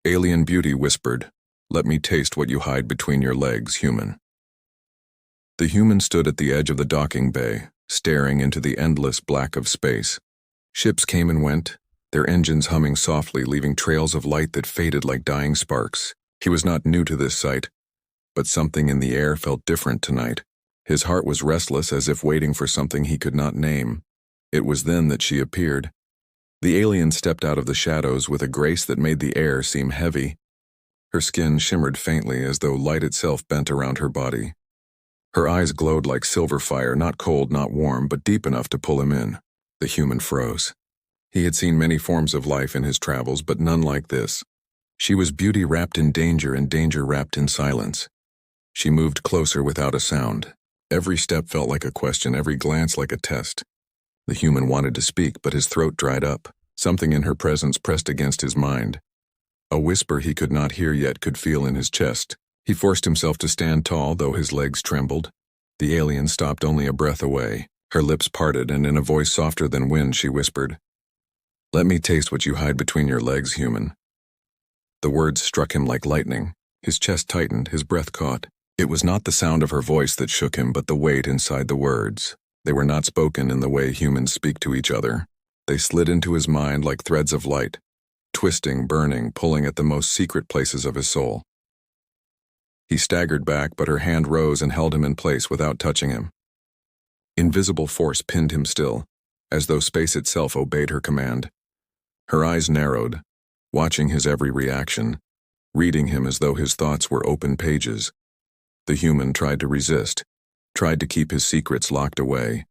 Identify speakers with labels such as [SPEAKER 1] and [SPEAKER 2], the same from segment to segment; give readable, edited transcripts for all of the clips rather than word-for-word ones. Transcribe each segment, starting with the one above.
[SPEAKER 1] Alien beauty whispered, "Let me taste what you hide between your legs, human." The human stood at the edge of the docking bay, staring into the endless black of space. Ships came and went, their engines humming softly, leaving trails of light that faded like dying sparks. He was not new to this sight, but something in the air felt different tonight. His heart was restless, as if waiting for something he could not name. It was then that she appeared. The alien stepped out of the shadows with a grace that made the air seem heavy. Her skin shimmered faintly, as though light itself bent around her body. Her eyes glowed like silver fire, not cold, not warm, but deep enough to pull him in. The human froze. He had seen many forms of life in his travels, but none like this. She was beauty wrapped in danger, and danger wrapped in silence. She moved closer without a sound. Every step felt like a question, every glance like a test. The human wanted to speak, but his throat dried up. Something in her presence pressed against his mind. A whisper he could not hear yet could feel in his chest. He forced himself to stand tall, though his legs trembled. The alien stopped only a breath away. Her lips parted, and in a voice softer than wind, she whispered, "Let me taste what you hide between your legs, human." The words struck him like lightning. His chest tightened, his breath caught. It was not the sound of her voice that shook him, but the weight inside the words. They were not spoken in the way humans speak to each other. They slid into his mind like threads of light, twisting, burning, pulling at the most secret places of his soul. He staggered back, but her hand rose and held him in place without touching him. Invisible force pinned him still, as though space itself obeyed her command. Her eyes narrowed, watching his every reaction, reading him as though his thoughts were open pages. The human tried to resist, tried to keep his secrets locked away,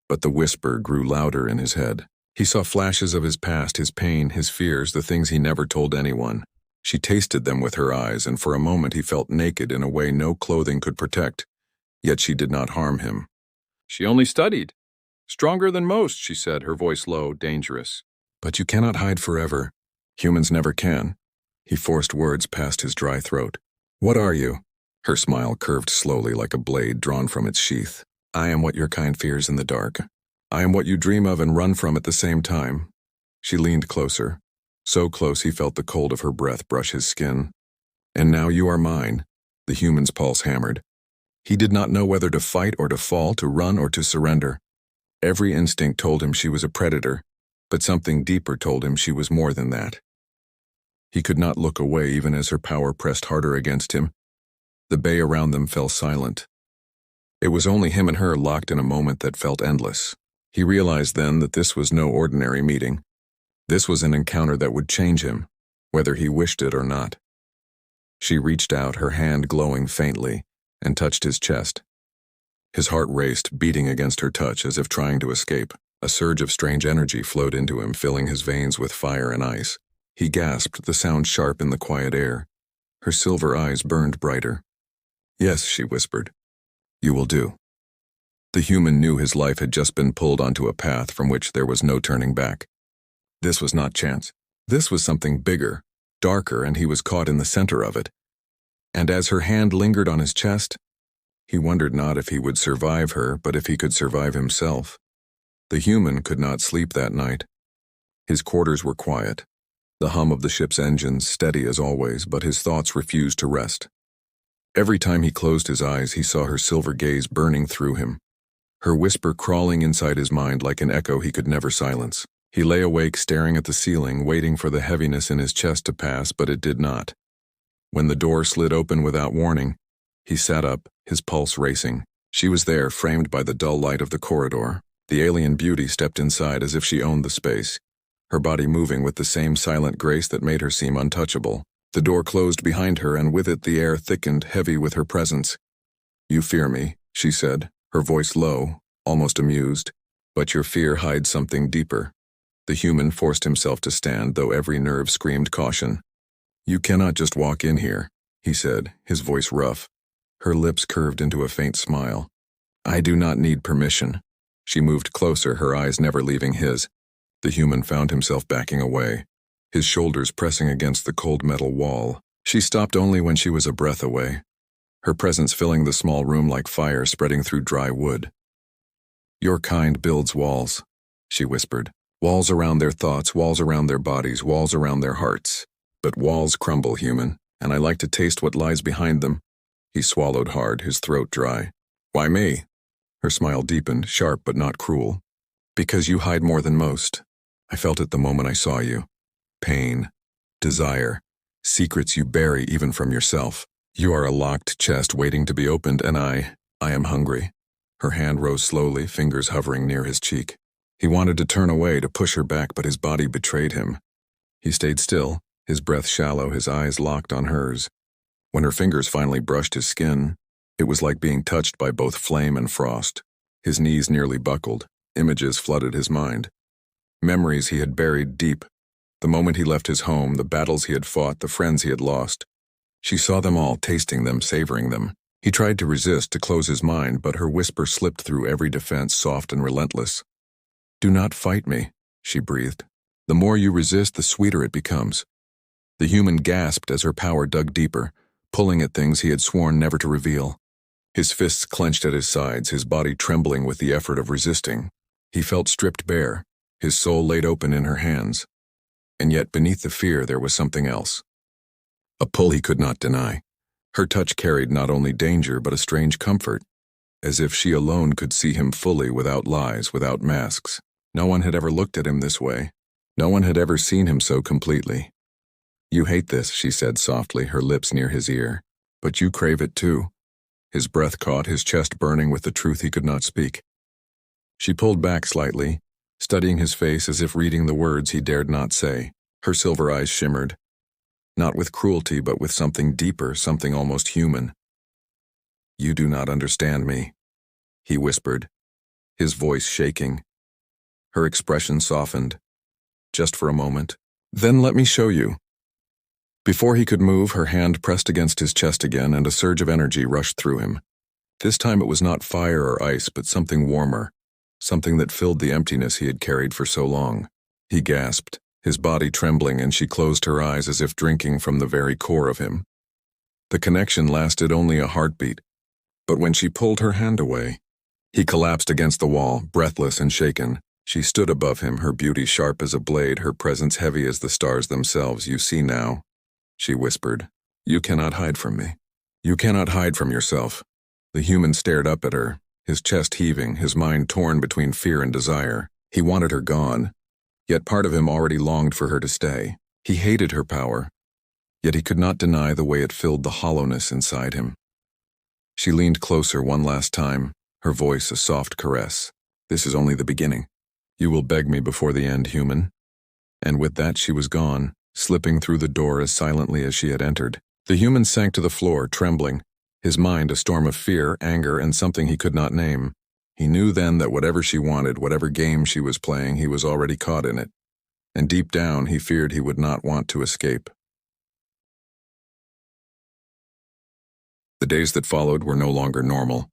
[SPEAKER 1] but the whisper grew louder in his head. He saw flashes of his past, his pain, his fears, the things he never told anyone. She tasted them with her eyes, and for a moment he felt naked in a way no clothing could protect, yet she did not harm him.
[SPEAKER 2] "She only studied. Stronger than most," she said, her voice low, dangerous.
[SPEAKER 1] "But you cannot hide forever. Humans never can." He forced words past his dry throat. "What are you?" Her smile curved slowly like a blade drawn from its sheath. "I am what your kind fears in the dark. I am what you dream of and run from at the same time." She leaned closer, so close he felt the cold of her breath brush his skin. "And now you are mine," the human's pulse hammered. He did not know whether to fight or to fall, to run or to surrender. Every instinct told him she was a predator, but something deeper told him she was more than that. He could not look away even as her power pressed harder against him. The bay around them fell silent. It was only him and her locked in a moment that felt endless. He realized then that this was no ordinary meeting. This was an encounter that would change him, whether he wished it or not. She reached out, her hand glowing faintly, and touched his chest. His heart raced, beating against her touch as if trying to escape. A surge of strange energy flowed into him, filling his veins with fire and ice. He gasped, the sound sharp in the quiet air. Her silver eyes burned brighter. "Yes," she whispered. "You will do." The human knew his life had just been pulled onto a path from which there was no turning back. This was not chance. This was something bigger, darker, and he was caught in the center of it. And as her hand lingered on his chest, he wondered not if he would survive her, but if he could survive himself. The human could not sleep that night. His quarters were quiet, the hum of the ship's engines steady as always, but his thoughts refused to rest. Every time he closed his eyes, he saw her silver gaze burning through him, her whisper crawling inside his mind like an echo he could never silence. He lay awake, staring at the ceiling, waiting for the heaviness in his chest to pass, but it did not. When the door slid open without warning, he sat up, his pulse racing. She was there, framed by the dull light of the corridor. The alien beauty stepped inside as if she owned the space, her body moving with the same silent grace that made her seem untouchable. The door closed behind her, and with it the air thickened, heavy with her presence. "You fear me," she said, her voice low, almost amused. "But your fear hides something deeper." The human forced himself to stand, though every nerve screamed caution. "You cannot just walk in here," he said, his voice rough. Her lips curved into a faint smile. "I do not need permission." She moved closer, her eyes never leaving his. The human found himself backing away, his shoulders pressing against the cold metal wall. She stopped only when she was a breath away, her presence filling the small room like fire spreading through dry wood. "Your kind builds walls," she whispered. "Walls around their thoughts, walls around their bodies, walls around their hearts. But walls crumble, human, and I like to taste what lies behind them. He swallowed hard, his throat dry. Why me? Her smile deepened, sharp but not cruel. Because you hide more than most. I felt it the moment I saw you. Pain, desire, secrets you bury even from yourself. You are a locked chest waiting to be opened, and I am hungry. Her hand rose slowly, fingers hovering near his cheek. He wanted to turn away, to push her back, but his body betrayed him. He stayed still, his breath shallow, his eyes locked on hers. When her fingers finally brushed his skin, it was like being touched by both flame and frost. His knees nearly buckled. Images flooded his mind. Memories he had buried deep. The moment he left his home, the battles he had fought, the friends he had lost. She saw them all, tasting them, savoring them. He tried to resist, to close his mind, but her whisper slipped through every defense, soft and relentless. Do not fight me, she breathed. The more you resist, the sweeter it becomes. The human gasped as her power dug deeper, pulling at things he had sworn never to reveal. His fists clenched at his sides, his body trembling with the effort of resisting. He felt stripped bare, his soul laid open in her hands. And yet beneath the fear there was something else. A pull he could not deny. Her touch carried not only danger but a strange comfort, as if she alone could see him fully, without lies, without masks. No one had ever looked at him this way. No one had ever seen him so completely. You hate this, she said softly, her lips near his ear. But you crave it too. His breath caught, his chest burning with the truth he could not speak. She pulled back slightly, studying his face as if reading the words he dared not say. Her silver eyes shimmered, not with cruelty but with something deeper, something almost human. You do not understand me, he whispered, his voice shaking. Her expression softened, just for a moment. Then let me show you. Before he could move, her hand pressed against his chest again, and a surge of energy rushed through him. This time it was not fire or ice, but something warmer, something that filled the emptiness he had carried for so long. He gasped, his body trembling, and she closed her eyes as if drinking from the very core of him. The connection lasted only a heartbeat, but when she pulled her hand away, he collapsed against the wall, breathless and shaken. She stood above him, her beauty sharp as a blade, her presence heavy as the stars themselves. You see now, she whispered. You cannot hide from me. You cannot hide from yourself. The human stared up at her, his chest heaving, his mind torn between fear and desire. He wanted her gone, yet part of him already longed for her to stay. He hated her power, yet he could not deny the way it filled the hollowness inside him. She leaned closer one last time, her voice a soft caress. This is only the beginning. You will beg me before the end, human. And with that she was gone, slipping through the door as silently as she had entered. The human sank to the floor, trembling, his mind a storm of fear, anger, and something he could not name. He knew then that whatever she wanted, whatever game she was playing, he was already caught in it. And deep down, he feared he would not want to escape. The days that followed were no longer normal.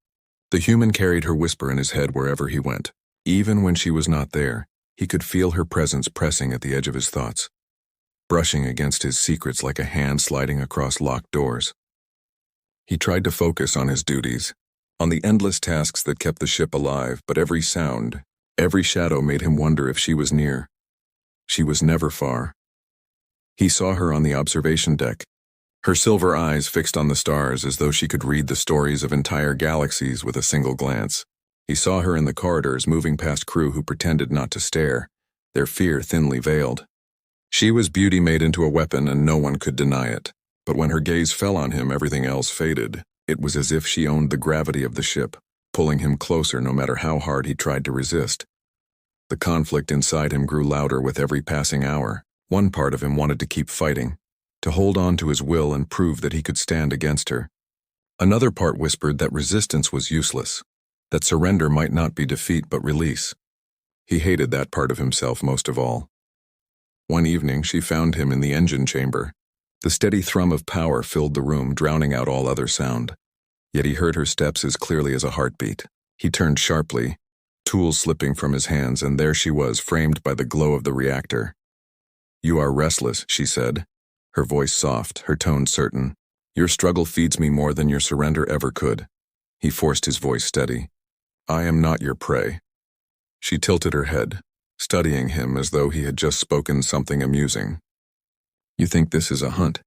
[SPEAKER 1] The human carried her whisper in his head wherever he went. Even when she was not there, he could feel her presence pressing at the edge of his thoughts, brushing against his secrets like a hand sliding across locked doors. He tried to focus on his duties, on the endless tasks that kept the ship alive, but every sound, every shadow made him wonder if she was near. She was never far. He saw her on the observation deck, her silver eyes fixed on the stars as though she could read the stories of entire galaxies with a single glance. He saw her in the corridors, moving past crew who pretended not to stare, their fear thinly veiled. She was beauty made into a weapon, and no one could deny it. But when her gaze fell on him, everything else faded. It was as if she owned the gravity of the ship, pulling him closer no matter how hard he tried to resist. The conflict inside him grew louder with every passing hour. One part of him wanted to keep fighting, to hold on to his will and prove that he could stand against her. Another part whispered that resistance was useless, that surrender might not be defeat but release. He hated that part of himself most of all. One evening she found him in the engine chamber. The steady thrum of power filled the room, drowning out all other sound. Yet he heard her steps as clearly as a heartbeat. He turned sharply, tools slipping from his hands, and there she was, framed by the glow of the reactor. You are restless, she said, her voice soft, her tone certain. Your struggle feeds me more than your surrender ever could. He forced his voice steady. I am not your prey. She tilted her head, studying him as though he had just spoken something amusing. You think this is a hunt.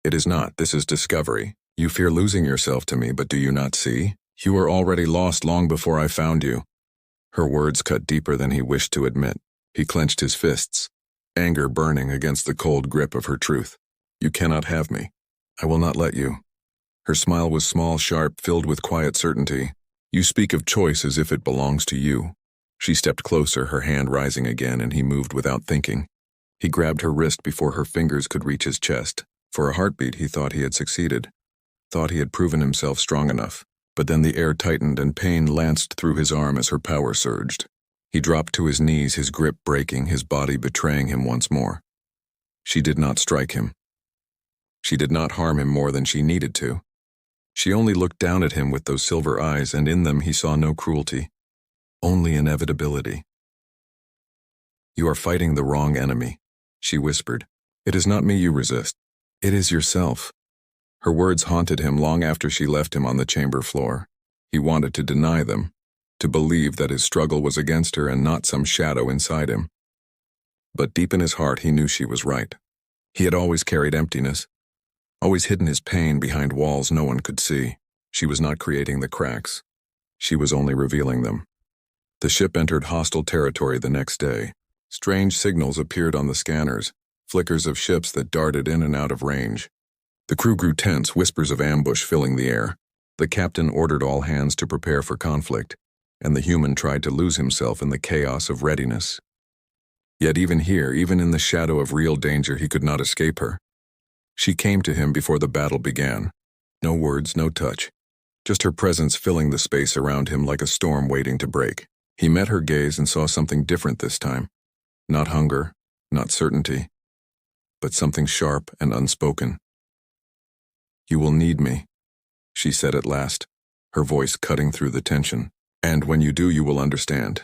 [SPEAKER 1] It is not, this is discovery. You fear losing yourself to me, but do you not see? You were already lost long before I found you. Her words cut deeper than he wished to admit. He clenched his fists, anger burning against the cold grip of her truth. You cannot have me. I will not let you. Her smile was small, sharp, filled with quiet certainty. You speak of choice as if it belongs to you. She stepped closer, her hand rising again, and he moved without thinking. He grabbed her wrist before her fingers could reach his chest. For a heartbeat, he thought he had succeeded, thought he had proven himself strong enough. But then the air tightened and pain lanced through his arm as her power surged. He dropped to his knees, his grip breaking, his body betraying him once more. She did not strike him. She did not harm him more than she needed to. She only looked down at him with those silver eyes, and in them he saw no cruelty, only inevitability. You are fighting the wrong enemy, she whispered. It is not me you resist. It is yourself. Her words haunted him long after she left him on the chamber floor. He wanted to deny them, to believe that his struggle was against her and not some shadow inside him. But deep in his heart he knew she was right. He had always carried emptiness, always hidden his pain behind walls no one could see. She was not creating the cracks. She was only revealing them. The ship entered hostile territory the next day. Strange signals appeared on the scanners, flickers of ships that darted in and out of range. The crew grew tense, whispers of ambush filling the air. The captain ordered all hands to prepare for conflict, and the human tried to lose himself in the chaos of readiness. Yet even here, even in the shadow of real danger, he could not escape her. She came to him before the battle began. No words, no touch. Just her presence filling the space around him like a storm waiting to break. He met her gaze and saw something different this time. Not hunger, not certainty, but something sharp and unspoken. You will need me, she said at last, her voice cutting through the tension. And when you do, you will understand.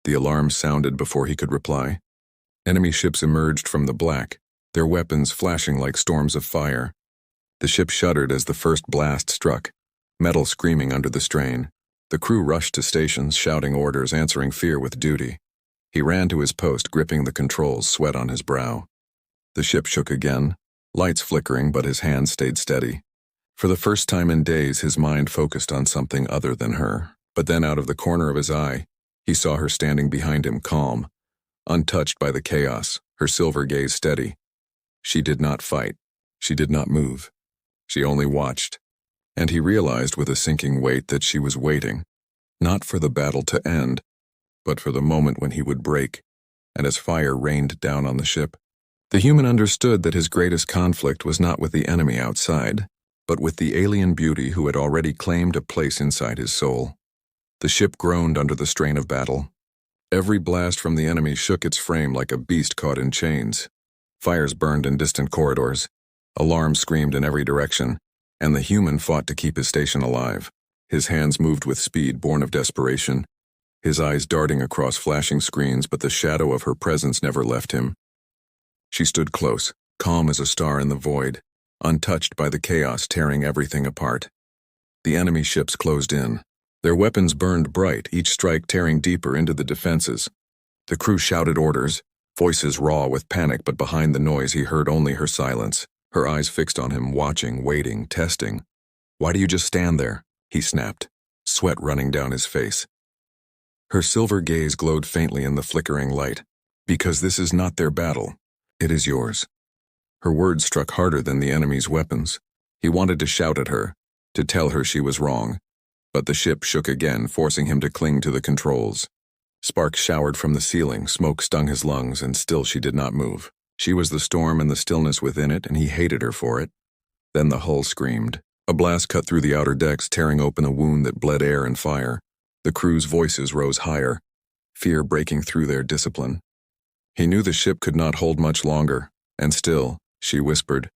[SPEAKER 1] The alarm sounded before he could reply. Enemy ships emerged from the black, their weapons flashing like storms of fire. The ship shuddered as the first blast struck, metal screaming under the strain. The crew rushed to stations, shouting orders, answering fear with duty. He ran to his post, gripping the controls, sweat on his brow. The ship shook again, lights flickering, but his hand stayed steady. For the first time in days, his mind focused on something other than her. But then out of the corner of his eye, he saw her standing behind him, calm, untouched by the chaos, her silver gaze steady. She did not fight. She did not move. She only watched. And he realized with a sinking weight that she was waiting, not for the battle to end, but for the moment when he would break, and as fire rained down on the ship. The human understood that his greatest conflict was not with the enemy outside, but with the alien beauty who had already claimed a place inside his soul. The ship groaned under the strain of battle. Every blast from the enemy shook its frame like a beast caught in chains. Fires burned in distant corridors. Alarms screamed in every direction, and the human fought to keep his station alive. His hands moved with speed born of desperation, his eyes darting across flashing screens, but the shadow of her presence never left him. She stood close, calm as a star in the void, untouched by the chaos tearing everything apart. The enemy ships closed in. Their weapons burned bright, each strike tearing deeper into the defenses. The crew shouted orders, voices raw with panic, but behind the noise he heard only her silence, her eyes fixed on him, watching, waiting, testing. Why do you just stand there? He snapped, sweat running down his face. Her silver gaze glowed faintly in the flickering light. Because this is not their battle. It is yours. Her words struck harder than the enemy's weapons. He wanted to shout at her, to tell her she was wrong. But the ship shook again, forcing him to cling to the controls. Sparks showered from the ceiling, smoke stung his lungs, and still she did not move. She was the storm and the stillness within it, and he hated her for it. Then the hull screamed. A blast cut through the outer decks, tearing open a wound that bled air and fire. The crew's voices rose higher, fear breaking through their discipline. He knew the ship could not hold much longer, and still, she whispered.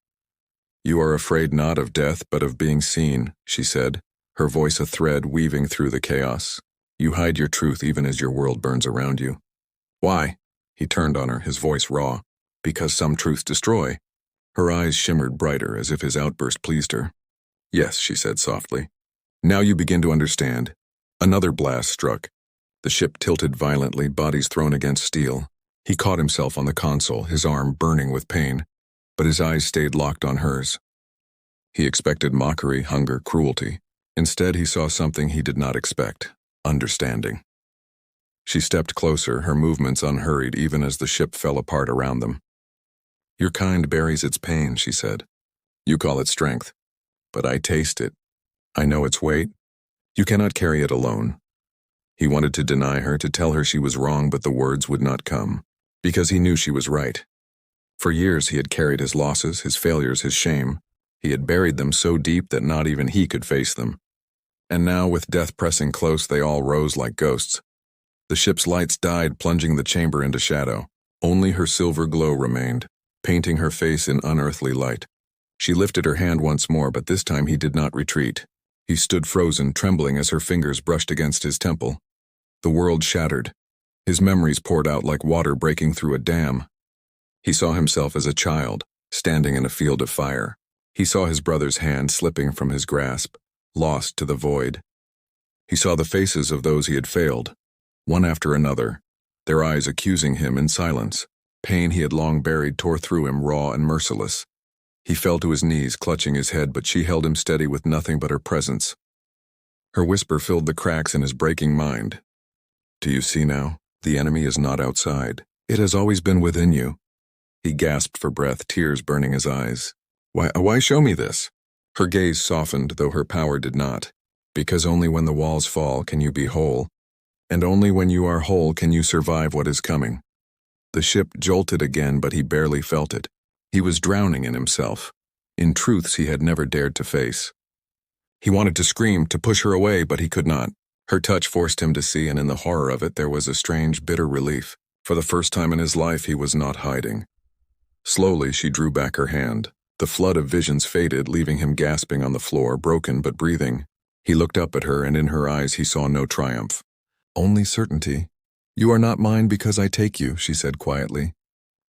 [SPEAKER 1] You are afraid not of death, but of being seen, she said, her voice a thread weaving through the chaos. You hide your truth even as your world burns around you. Why? He turned on her, his voice raw. Because some truths destroy. Her eyes shimmered brighter as if his outburst pleased her. Yes, she said softly. Now you begin to understand. Another blast struck. The ship tilted violently, bodies thrown against steel. He caught himself on the console, his arm burning with pain. but his eyes stayed locked on hers. He expected mockery, hunger, cruelty. Instead, he saw something he did not expect: understanding. She stepped closer, her movements unhurried even as the ship fell apart around them. "Your kind buries its pain," she said. "You call it strength, but I taste it. I know its weight. You cannot carry it alone." He wanted to deny her, to tell her she was wrong, but the words would not come, because he knew she was right. For years he had carried his losses, his failures, his shame. He had buried them so deep that not even he could face them. And now, with death pressing close, they all rose like ghosts. The ship's lights died, plunging the chamber into shadow. Only her silver glow remained, painting her face in unearthly light. She lifted her hand once more, but this time he did not retreat. He stood frozen, trembling as her fingers brushed against his temple. The world shattered. His memories poured out like water breaking through a dam. He saw himself as a child, standing in a field of fire. He saw his brother's hand slipping from his grasp, lost to the void. He saw the faces of those he had failed, one after another, their eyes accusing him in silence. Pain he had long buried tore through him, raw and merciless. He fell to his knees, clutching his head, but she held him steady with nothing but her presence. Her whisper filled the cracks in his breaking mind. "Do you see now? The enemy is not outside. It has always been within you." He gasped for breath, tears burning his eyes. Why show me this?" Her gaze softened, though her power did not. "Because only when the walls fall can you be whole, and only when you are whole can you survive what is coming." The ship jolted again, but he barely felt it. He was drowning in himself, in truths he had never dared to face. He wanted to scream, to push her away, but he could not. Her touch forced him to see, and in the horror of it there was a strange, bitter relief. For the first time in his life he was not hiding. Slowly she drew back her hand. The flood of visions faded, leaving him gasping on the floor, broken but breathing. He looked up at her, and in her eyes he saw no triumph. "Only certainty. You are not mine because I take you," she said quietly.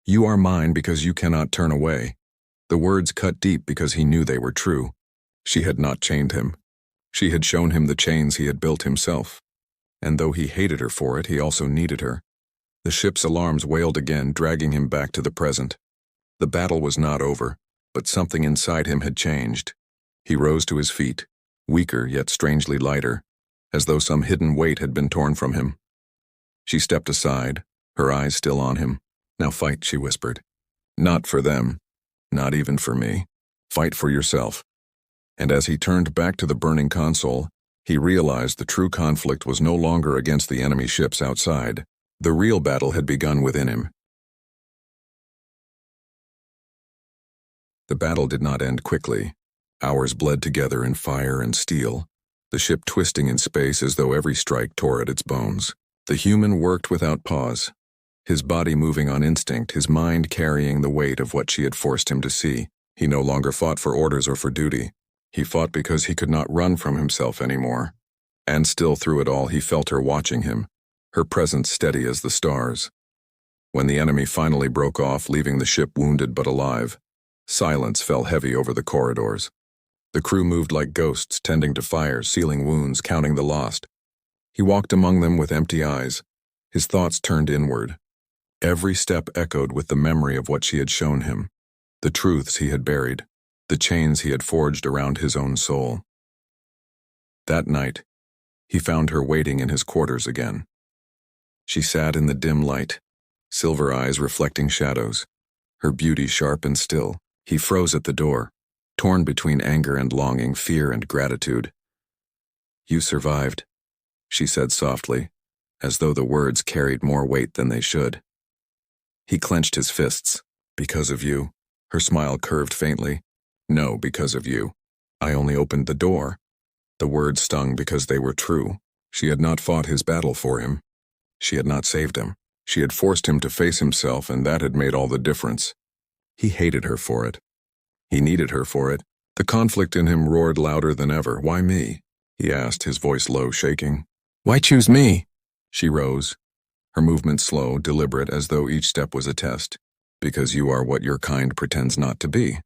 [SPEAKER 1] "You are mine because you cannot turn away." The words cut deep because he knew they were true. She had not chained him. She had shown him the chains he had built himself. And though he hated her for it, he also needed her. The ship's alarms wailed again, dragging him back to the present. The battle was not over, but something inside him had changed. He rose to his feet, weaker yet strangely lighter, as though some hidden weight had been torn from him. She stepped aside, her eyes still on him. "Now fight," she whispered. "Not for them, not even for me. Fight for yourself." And as he turned back to the burning console, he realized the true conflict was no longer against the enemy ships outside. The real battle had begun within him. The battle did not end quickly. Hours bled together in fire and steel, the ship twisting in space as though every strike tore at its bones. The human worked without pause, his body moving on instinct, his mind carrying the weight of what she had forced him to see. He no longer fought for orders or for duty. He fought because he could not run from himself anymore. And still through it all he felt her watching him, her presence steady as the stars. When the enemy finally broke off, leaving the ship wounded but alive, silence fell heavy over the corridors. The crew moved like ghosts, tending to fires, sealing wounds, counting the lost. He walked among them with empty eyes, his thoughts turned inward. Every step echoed with the memory of what she had shown him, the truths he had buried, the chains he had forged around his own soul. That night, he found her waiting in his quarters again. She sat in the dim light, silver eyes reflecting shadows, her beauty sharp and still. He froze at the door, torn between anger and longing, fear and gratitude. "You survived," she said softly, as though the words carried more weight than they should. He clenched his fists. "Because of you." Her smile curved faintly. "No, because of you. I only opened the door." The words stung because they were true. She had not fought his battle for him. She had not saved him. She had forced him to face himself, and that had made all the difference. He hated her for it. He needed her for it. The conflict in him roared louder than ever. "Why me?" he asked, his voice low, shaking. "Why choose me?" She rose, her movement slow, deliberate, as though each step was a test. "Because you are what your kind pretends not to be.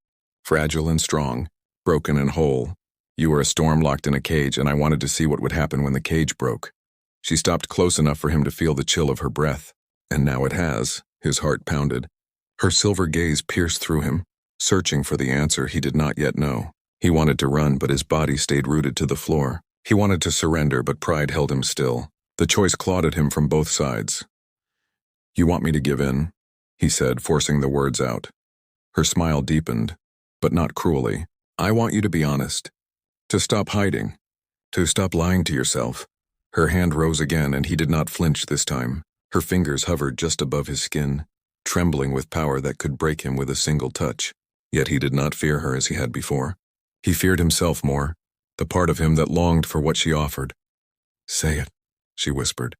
[SPEAKER 1] Fragile and strong, broken and whole. You were a storm locked in a cage, and I wanted to see what would happen when the cage broke." She stopped close enough for him to feel the chill of her breath. "And now it has." His heart pounded. Her silver gaze pierced through him. searching for the answer he did not yet know. He wanted to run, but his body stayed rooted to the floor. He wanted to surrender, but pride held him still. The choice clawed at him from both sides. "You want me to give in?" he said, forcing the words out. Her smile deepened, but not cruelly. "I want you to be honest. To stop hiding. To stop lying to yourself." Her hand rose again, and he did not flinch this time. Her fingers hovered just above his skin, trembling with power that could break him with a single touch. Yet he did not fear her as he had before. He feared himself more, the part of him that longed for what she offered. "Say it," she whispered.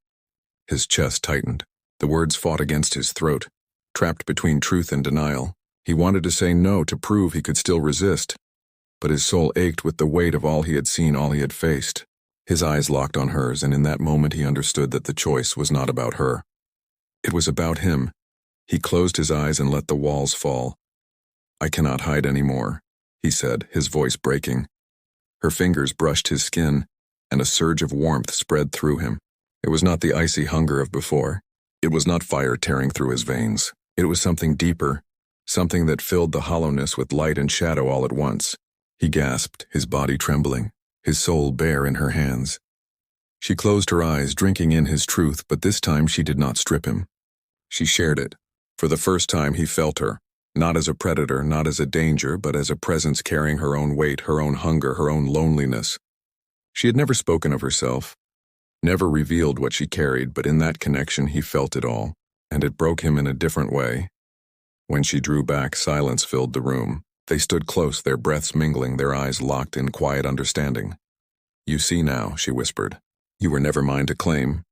[SPEAKER 1] His chest tightened. The words fought against his throat, trapped between truth and denial. He wanted to say no to prove he could still resist, but his soul ached with the weight of all he had seen, all he had faced. His eyes locked on hers, and in that moment he understood that the choice was not about her. It was about him. He closed his eyes and let the walls fall. "I cannot hide anymore," he said, his voice breaking. Her fingers brushed his skin, and a surge of warmth spread through him. It was not the icy hunger of before. It was not fire tearing through his veins. It was something deeper, something that filled the hollowness with light and shadow all at once. He gasped, his body trembling, his soul bare in her hands. She closed her eyes, drinking in his truth, but this time she did not strip him. She shared it. For the first time he felt her, not as a predator, not as a danger, but as a presence carrying her own weight, her own hunger, her own loneliness. She had never spoken of herself, never revealed what she carried, but in that connection he felt it all, and it broke him in a different way. When she drew back, silence filled the room. They stood close, their breaths mingling, their eyes locked in quiet understanding. "You see now," she whispered. "You were never mine to claim.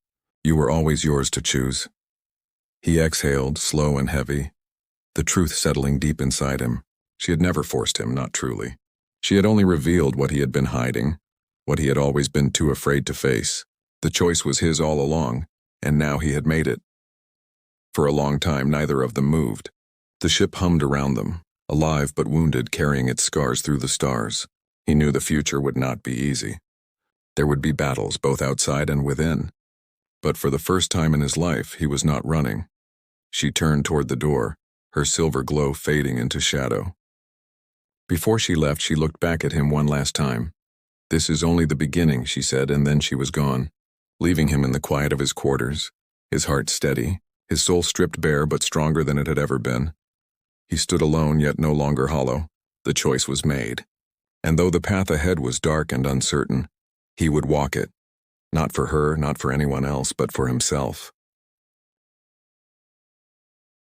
[SPEAKER 1] You were always yours to choose." He exhaled, slow and heavy, the truth settling deep inside him. She had never forced him, not truly. She had only revealed what he had been hiding, what he had always been too afraid to face. The choice was his all along, and now he had made it. For a long time, neither of them moved. The ship hummed around them, alive but wounded, carrying its scars through the stars. He knew the future would not be easy. There would be battles, both outside and within. But for the first time in his life, he was not running. She turned toward the door, her silver glow fading into shadow. Before she left, she looked back at him one last time. "This is only the beginning," she said, and then she was gone, leaving him in the quiet of his quarters, his heart steady, his soul stripped bare but stronger than it had ever been. He stood alone, yet no longer hollow. The choice was made. And though the path ahead was dark and uncertain, he would walk it. Not for her, not for anyone else, but for himself.